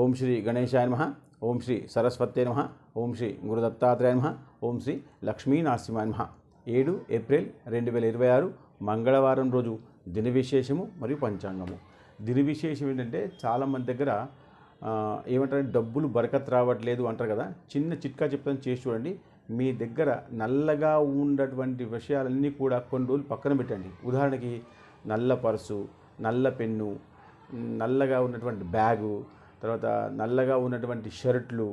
ఓం శ్రీ గణేశాయ నమః. ఓం శ్రీ సరస్వతే నమః. ఓం శ్రీ గురుదత్తాత్రేయ నమః. ఓం శ్రీ లక్ష్మీనరసింహాయ నమః. 7 ఏప్రిల్ 2026 మంగళవారం రోజు దిన విశేషము మరియు పంచాంగము. దిన విశేషం ఏంటంటే చాలామంది దగ్గర ఏమంటారు, డబ్బులు బరకత్ రావట్లేదు అంటారు కదా. చిన్న చిట్కా చెప్తాను, చేసి చూడండి. మీ దగ్గర నల్లగా ఉన్నటువంటి విషయాలన్నీ కూడా కొన్ని రోజులు పక్కన పెట్టండి. ఉదాహరణకి నల్ల పర్సు, నల్ల పెన్ను, నల్లగా ఉన్నటువంటి బ్యాగు, తర్వాత నల్లగా ఉన్నటువంటి షర్ట్లు,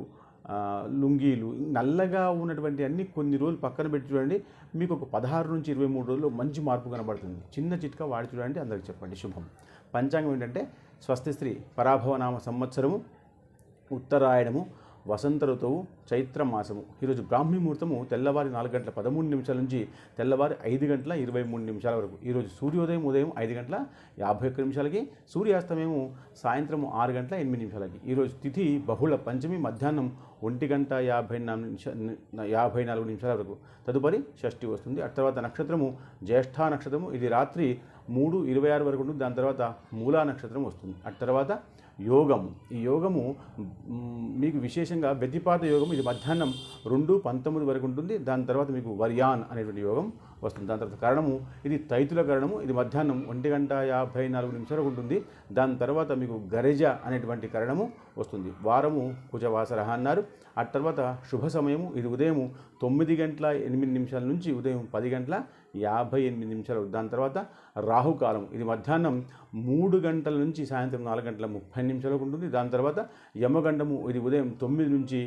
లుంగీలు, నల్లగా ఉన్నటువంటి అన్నీ కొన్ని రోజులు పక్కన పెట్టి చూడండి. మీకు ఒక 16 నుంచి 23 రోజుల్లో మంచి మార్పు కనబడుతుంది. చిన్న చిట్కా వాడి చూడండి, అందరికి చెప్పండి. శుభం. పంచాంగం ఏంటంటే స్వస్తి శ్రీ పరాభవనామ సంవత్సరము, ఉత్తరాయణము, వసంత ఋతువు, చైత్ర మాసము. ఈరోజు బ్రాహ్మీ ముహూర్తము తెల్లవారి 4:13 నుంచి తెల్లవారి 5:23 వరకు. ఈరోజు సూర్యోదయం ఉదయం 5:51, సూర్యాస్తమయము సాయంత్రం 6:08. ఈరోజు తిథి బహుళ పంచమి మధ్యాహ్నం 1:54 వరకు. తదుపరి షష్ఠి వస్తుంది. ఆ తర్వాత నక్షత్రము జ్యేష్ఠ నక్షత్రము, ఇది రాత్రి 3:26 వరకు ఉంటుంది. దాని తర్వాత మూలా నక్షత్రం వస్తుంది. ఆ తర్వాత యోగము. ఈ యోగము మీకు విశేషంగా వ్యతిపాత యోగం, ఇది మధ్యాహ్నం 2:19 వరకు ఉంటుంది. దాని తర్వాత మీకు వర్యాన్ అనేటువంటి యోగం వస్తుంది. దాని తర్వాత కరణము, ఇది తైతుల కరణము, ఇది మధ్యాహ్నం 1:54 వరకు ఉంటుంది. దాని తర్వాత మీకు గరిజ అనేటువంటి కరణము వస్తుంది. వారము కుజవాసర అన్నారు. ఆ తర్వాత శుభ సమయము, ఇది ఉదయం 9:08 నుంచి ఉదయం 10:58. దాని తర్వాత రాహుకాలం, ఇది మధ్యాహ్నం 3 గంటల నుంచి సాయంత్రం 4:30 వరకు ఉంటుంది. దాని తర్వాత యమగండము, ఇది ఉదయం 9 నుంచి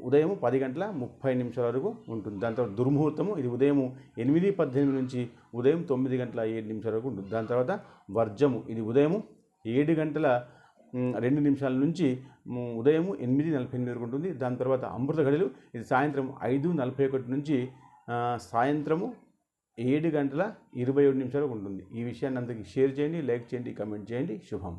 ఉదయం 10:30 వరకు ఉంటుంది. దాని తర్వాత దుర్ముహూర్తము, ఇది ఉదయం 8:18 నుంచి ఉదయం 9:07 వరకు ఉంటుంది. దాని తర్వాత వర్జము, ఇది ఉదయం 7:02 నుంచి ఉదయం 8:48 వరకు ఉంటుంది. దాని తర్వాత అమృత గడియలు, ఇది సాయంత్రం 5:41 నుంచి సాయంత్రము 7:27 వరకు ఉంటుంది. ఈ విషయాన్ని అందరికీ షేర్ చేయండి, లైక్ చేయండి, కమెంట్ చేయండి. శుభం.